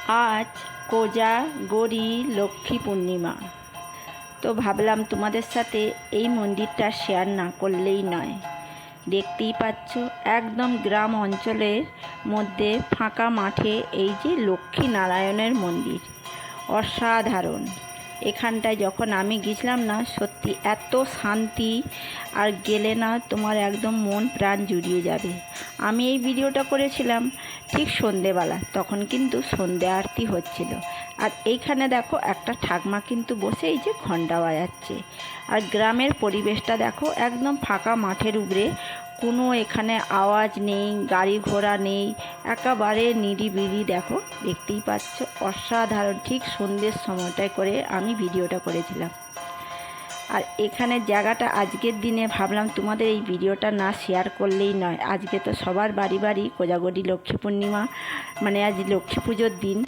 আজ কোজাগরী লক্ষ্মী পূর্ণিমা। তো ভাবলাম তোমাদের সাথে এই মন্দিরটা শেয়ার না করলেই নয়। দেখতেই পাচ্ছ একদম গ্রাম অঞ্চলের মধ্যে ফাঁকা মাঠে এই যে লক্ষ্মী নারায়ণের মন্দির, অসাধারণ। এখানটায় যখন আমি গেছিলাম না, সত্যি এত শান্তি, আর গেলে না তোমার একদম মন প্রাণ জুড়িয়ে যাবে। আমি এই ভিডিওটা করেছিলাম ঠিক সন্ধেবেলা, তখন কিন্তু সন্ধে আরতি হচ্ছিল। আর এইখানে দেখো একটা ঠাকমা কিন্তু বসে এই যে ঘণ্টা বাজাচ্ছে। আর গ্রামের পরিবেশটা দেখো, একদম ফাঁকা মাঠের উপরে, কোনো এখানে আওয়াজ নেই, গাড়ি ঘোড়া নেই, একেবারে নিরিবিলি। দেখো, দেখতেই পাচ্ছ অসাধারণ। ঠিক সন্ধ্যের সময়টায় করে আমি ভিডিওটা করেছিলাম। আর এখানে জায়গাটা আজকের দিনে ভাবলাম তোমাদের এই ভিডিওটা না শেয়ার করলেই নয়। আজকে তো সবার বাড়ি বাড়ি কোজাগরী লক্ষ্মী পূর্ণিমা, মানে আজ লক্ষ্মী পুজোর দিন।